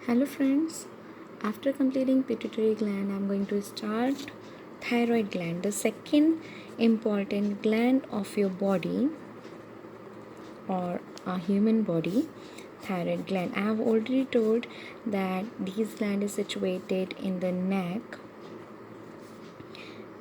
Hello friends, after completing pituitary gland, I'm going to start thyroid gland, the second important gland of your body or a human body, thyroid gland. I have already told that this gland is situated in the neck.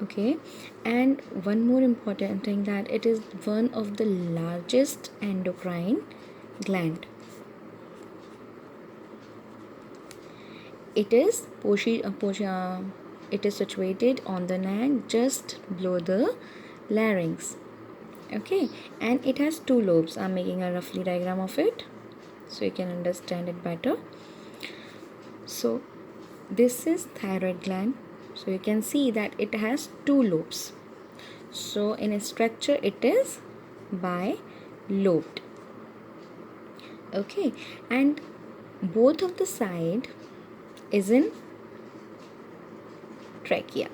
Okay, and one more important thing that it is one of the largest endocrine gland. It is it is situated on the neck just below the larynx. Okay, and it has two lobes. I'm making a roughly diagram of it so you can understand it better. So this is thyroid gland. So you can see that it has two lobes. So in its structure it is bilobed. Okay, and both of the side is in trachea.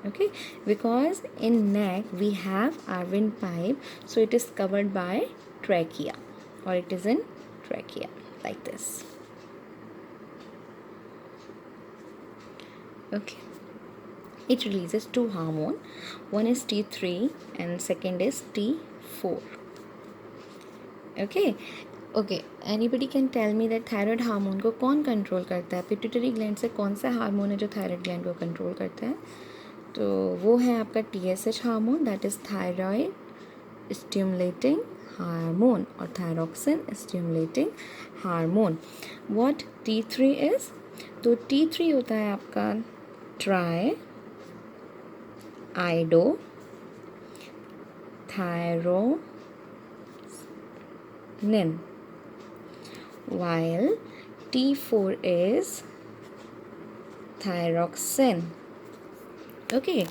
Okay, because in neck we have our windpipe, so it is covered by trachea, or it is in trachea like this. Okay, it releases two hormone, one is T3 and second is T4. Okay, anybody can tell me that thyroid hormone को कौन control करता है? Pituitary gland से कौन सा hormone है जो thyroid gland को कंट्रोल करता है? तो वो है आपका TSH hormone, that is thyroid stimulating hormone, और thyroxine stimulating hormone. What T3 is? तो T3 होता है आपका triiodothyronine, while T4 is thyroxine. Okay,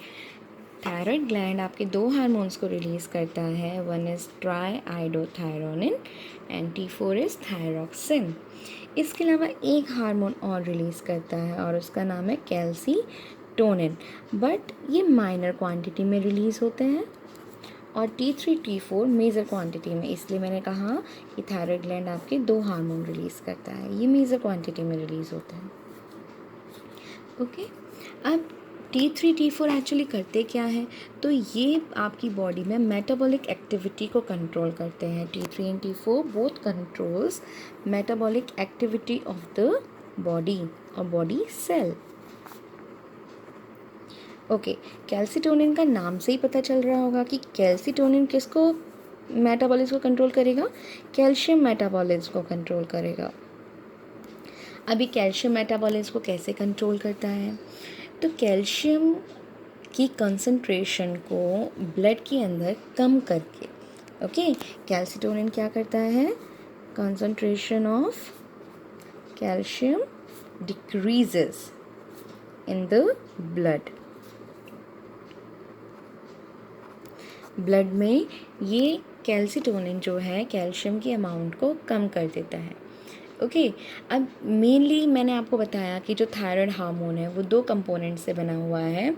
thyroid gland आपके दो हार्मोन्स को रिलीज़ करता है, one is triiodothyronine and T4 is thyroxine. इसके अलावा एक हार्मोन और रिलीज़ करता है और उसका नाम है कैल्सीटोनिन, बट ये माइनर क्वांटिटी में रिलीज़ होते हैं, और T3 T4 मेजर क्वांटिटी में. इसलिए मैंने कहा कि थायराइड ग्लैंड आपके दो हार्मोन रिलीज़ करता है, ये मेजर क्वांटिटी में रिलीज़ होते हैं. ओके, अब T3 T4 एक्चुअली करते क्या है? तो ये आपकी बॉडी में मेटाबॉलिक एक्टिविटी को कंट्रोल करते हैं. T3 and T4 both controls metabolic activity of the body और बॉडी सेल. ओके, कैल्सीटोनिन का नाम से ही पता चल रहा होगा कि कैल्सीटोनिन किसको मेटाबॉलिज्म को कंट्रोल करेगा? कैल्शियम मेटाबॉलिज्म को कंट्रोल करेगा. अभी कैल्शियम मेटाबॉलिज्म को कैसे कंट्रोल करता है? तो कैल्शियम की कंसंट्रेशन को ब्लड के अंदर कम करके, ओके, कैल्सीटोनिन क्या करता है? Concentration of calcium decreases in the blood. Blood में ये कैल्सीटोनिन जो है कैल्शियम की अमाउंट को कम कर देता है. ओके, अब मेनली मैंने आपको बताया कि जो थायराइड हार्मोन है वो दो कंपोनेंट से बना हुआ है.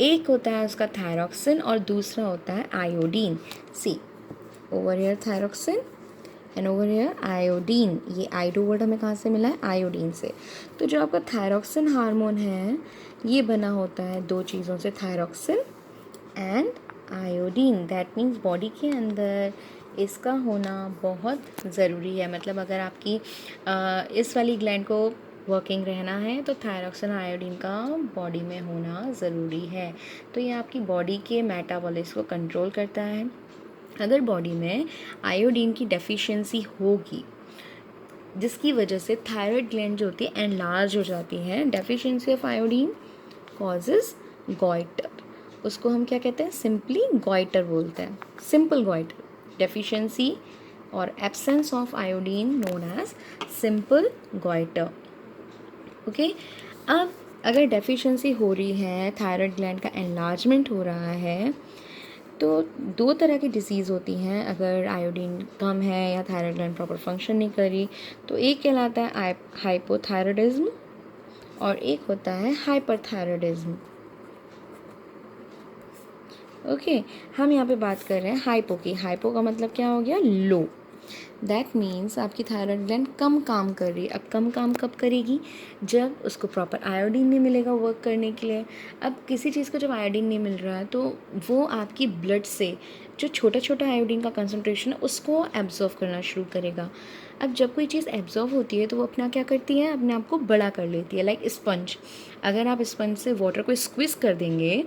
एक होता है उसका थायरॉक्सिन और दूसरा होता है iodine. See, over here thyroxine and over here iodine. ये आइडो वर्ड हमें कहाँ से मिला है? आयोडीन से. तो जो आपका थायरॉक्सिन हार्मोन है ये बना होता है दो चीज़ों से, thyroxine and iodine. That means body के अंदर इसका होना बहुत ज़रूरी है. मतलब अगर आपकी इस वाली ग्लैंड को वर्किंग रहना है तो थायरॉक्सिन आयोडीन का बॉडी में होना ज़रूरी है. तो ये आपकी बॉडी के मेटाबॉलिज्म को कंट्रोल करता है. अगर बॉडी में आयोडीन की डेफिशिएंसी होगी जिसकी वजह से थायराइड ग्लैंड जो होती है एनलार्ज हो जाती है, deficiency of iodine causes goitre. उसको हम क्या कहते हैं? सिंपली गॉइटर बोलते हैं, सिंपल गॉइटर. डेफिशिएंसी और absence of iodine known as simple goitre. Okay, अब अगर डेफिशिएंसी हो रही है, थायराइड ग्लैंड का एनलार्जमेंट हो रहा है, तो दो तरह की डिजीज़ होती हैं. अगर आयोडीन कम है या थायराइड ग्लैंड प्रॉपर फंक्शन नहीं करी तो एक कहलाता है हाइपोथायरॉयडिज्म और एक होता है हाइपरथायरॉयडिज्म. ओके, हम यहाँ पे बात कर रहे हैं हाइपो की. हाइपो का मतलब क्या हो गया? लो. दैट मीन्स आपकी थायराइड ग्लैंड कम काम कर रही है। अब कम काम कब करेगी? जब उसको प्रॉपर आयोडीन नहीं मिलेगा वर्क करने के लिए। अब किसी चीज़ को जब आयोडीन नहीं मिल रहा है तो वो आपकी ब्लड से जो छोटा छोटा आयोडीन का कंसनट्रेशन है उसको एब्जॉर्व करना शुरू करेगा। अब जब कोई चीज़ एब्जॉर्व होती है तो वो अपना क्या करती है, अपने आप को बड़ा कर लेती है, लाइक स्पंज। अगर आप स्पंज से वाटर को स्क्विज कर देंगे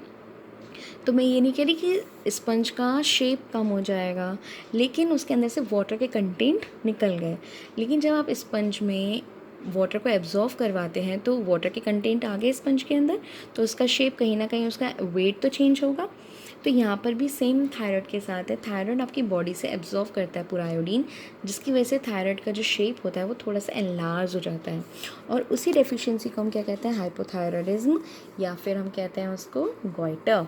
तो मैं ये नहीं कह रही कि स्पंज का शेप कम हो जाएगा, लेकिन उसके अंदर से वाटर के कंटेंट निकल गए। लेकिन जब आप स्पंज में वाटर को एब्जॉर्व करवाते हैं तो वाटर के कंटेंट आ गए स्पंज के अंदर, तो उसका शेप कहीं ना कहीं, उसका वेट तो चेंज होगा। तो यहाँ पर भी सेम थायराइड के साथ है। थायराइड आपकी बॉडी से एब्जॉर्व करता है पूरा आयोडीन, जिसकी वजह से थायराइड का जो शेप होता है वो थोड़ा सा एनलार्ज हो जाता है। और उसी डेफिशिएंसी को हम क्या कहते हैं, हाइपोथायराइडिज्म, या फिर हम कहते हैं उसको गॉइटर।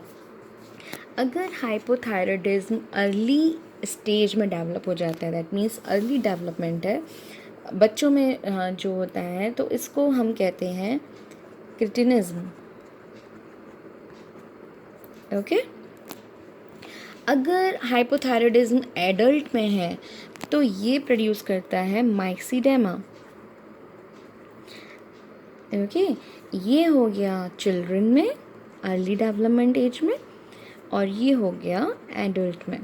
अगर हाइपोथायराइडिज्म अर्ली स्टेज में डेवलप हो जाता है, दैट मीन्स अर्ली डेवलपमेंट है बच्चों में जो होता है, तो इसको हम कहते हैं क्रिटिनिज्म। ओके। अगर हाइपोथायराइडिज्म एडल्ट में है तो ये प्रोड्यूस करता है माइक्सीडेमा। ओके, ये हो गया चिल्ड्रन में, अर्ली डेवलपमेंट एज में, और ये हो गया एडल्ट में।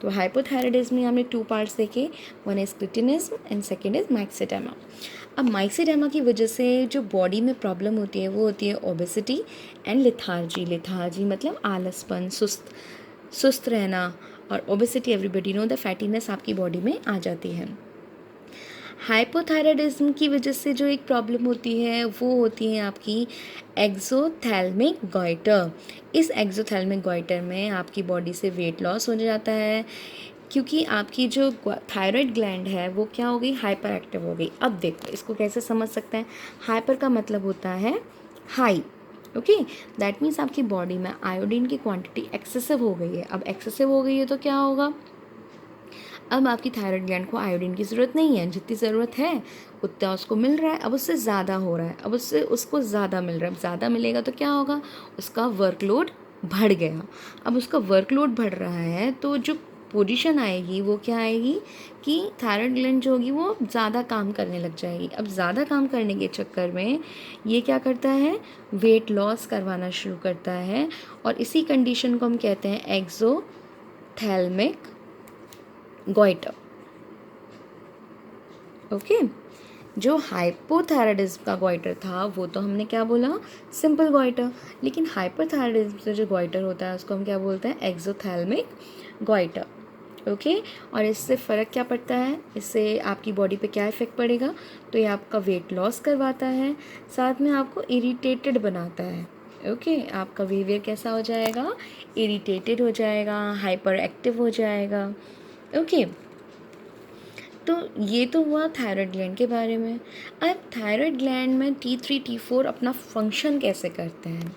तो हाइपोथायराइडिज्म में हमने 2 पार्ट्स देखे, one is cretinism and second is myxoedema. अब माइक्सीडेमा की वजह से जो बॉडी में प्रॉब्लम होती है वो होती है ओबेसिटी एंड लेथार्जी। लेथार्जी मतलब आलसपन, सुस्त रहना, और obesity everybody know the fattiness आपकी बॉडी में आ जाती है। हाइपोथायराइडिज्म की वजह से जो एक प्रॉब्लम होती है वो होती है आपकी एक्सोथैल्मिक गॉइटर। इस एक्सोथैल्मिक गॉइटर में आपकी बॉडी से वेट लॉस हो जाता है, क्योंकि आपकी जो थायराइड ग्लैंड है वो क्या हो गई, हाइपर एक्टिव हो गई। अब देखो इसको कैसे समझ सकते हैं। हाइपर का मतलब होता है हाई। ओके, दैट मीन्स आपकी बॉडी में आयोडीन की क्वांटिटी एक्सेसिव हो गई है। अब एक्सेसिव हो गई है तो क्या होगा, अब आपकी थायराइड ग्लैंड को आयोडीन की ज़रूरत नहीं है, जितनी ज़रूरत है उतना उसको मिल रहा है, अब उससे ज़्यादा हो रहा है, अब उसको ज़्यादा मिल रहा है। अब ज़्यादा मिलेगा तो क्या होगा, उसका वर्कलोड बढ़ गया। अब उसका वर्कलोड बढ़ रहा है तो जो पोजीशन आएगी वो क्या आएगी कि थायराइड ग्लैंड जो होगी वो ज़्यादा काम करने लग जाएगी। अब ज़्यादा काम करने के चक्कर में ये क्या करता है, वेट लॉस करवाना शुरू करता है, और इसी कंडीशन को हम कहते हैं एक्सोथैल्मिक गॉइटर। ओके, जो हाइपोथायराइडिज्म का गॉइटर था वो तो हमने क्या बोला, सिंपल गॉइटर, लेकिन हाइपरथायराइडिज्म से जो गॉइटर होता है उसको हम क्या बोलते हैं, एक्सोथैल्मिक गॉइटर। ओके, और इससे फ़र्क क्या पड़ता है, इससे आपकी बॉडी पे क्या इफ़ेक्ट पड़ेगा, तो ये आपका वेट लॉस करवाता है, साथ में आपको इरिटेटेड बनाता है। ओके, आपका बिहेवियर कैसा हो जाएगा, इरिटेटेड हो जाएगा, हाइपर एक्टिव हो जाएगा। ओके, तो ये तो हुआ थायराइड ग्लैंड के बारे में। अब थायराइड ग्लैंड में T3 T4 अपना फंक्शन कैसे करते हैं।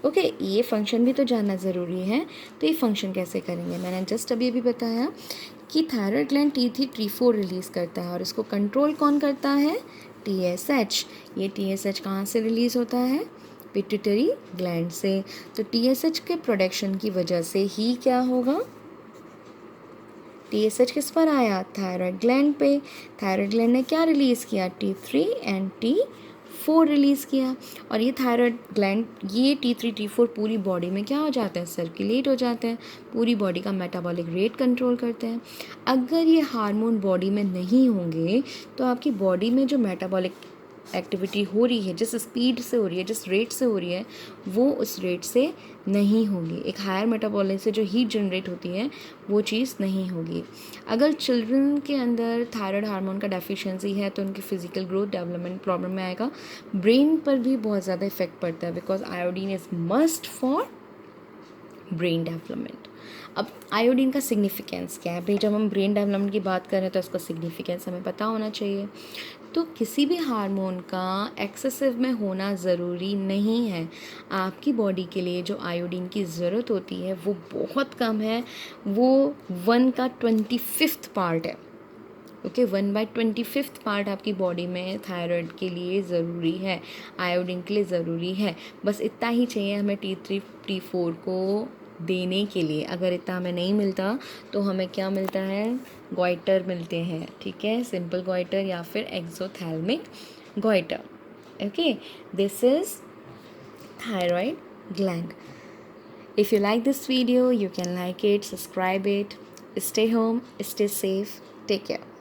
ओके, ये फंक्शन भी तो जानना ज़रूरी है। तो ये फंक्शन कैसे करेंगे, मैंने जस्ट अभी बताया कि thyroid gland T3 T4 release करता है, और इसको कंट्रोल कौन करता है, TSH। ये TSH कहाँ से रिलीज़ होता है, पिट्यूटरी ग्लैंड से। तो TSH के प्रोडक्शन की वजह से ही क्या होगा, TSH किस पर आया, थायराइड ग्लैंड पे। थायराइड ग्लैंड ने क्या रिलीज़ किया, T3 एंड T4 रिलीज़ किया, और ये थायराइड ग्लैंड, ये T3 T4 पूरी बॉडी में क्या हो जाते हैं, सर्कुलेट हो जाते हैं, पूरी बॉडी का मेटाबॉलिक रेट कंट्रोल करते हैं। अगर ये हार्मोन बॉडी में नहीं होंगे तो आपकी बॉडी में जो मेटाबॉलिक एक्टिविटी हो रही है, जिस स्पीड से हो रही है, जिस रेट से हो रही है, वो उस रेट से नहीं होगी। एक हायर मेटाबॉलिज्म से जो हीट जनरेट होती है वो चीज़ नहीं होगी। अगर चिल्ड्रन के अंदर थायराइड हार्मोन का डेफिशिएंसी है तो उनकी फिजिकल ग्रोथ डेवलपमेंट प्रॉब्लम में आएगा। ब्रेन पर भी बहुत ज़्यादा इफेक्ट पड़ता है, because iodine is must for brain development. अब आयोडीन का सिग्निफिकेंस क्या है भाई, जब हम ब्रेन डेवलपमेंट की बात करें तो इसका सिग्निफिकेंस हमें पता होना चाहिए। तो किसी भी हार्मोन का एक्सेसिव में होना ज़रूरी नहीं है। आपकी बॉडी के लिए जो आयोडीन की ज़रूरत होती है वो बहुत कम है, वो 1/25 पार्ट है। ओके, 1/25 पार्ट आपकी बॉडी में थायराइड के लिए ज़रूरी है, आयोडीन के लिए ज़रूरी है। बस इतना ही चाहिए हमें T3 T4 को देने के लिए। अगर इतना हमें नहीं मिलता तो हमें क्या मिलता है, गोइटर मिलते हैं, ठीक है, सिंपल गोइटर या फिर exophthalmic goitre. Okay, this is thyroid gland. If you like this video, you can like it, subscribe it. Stay home, stay safe, take care.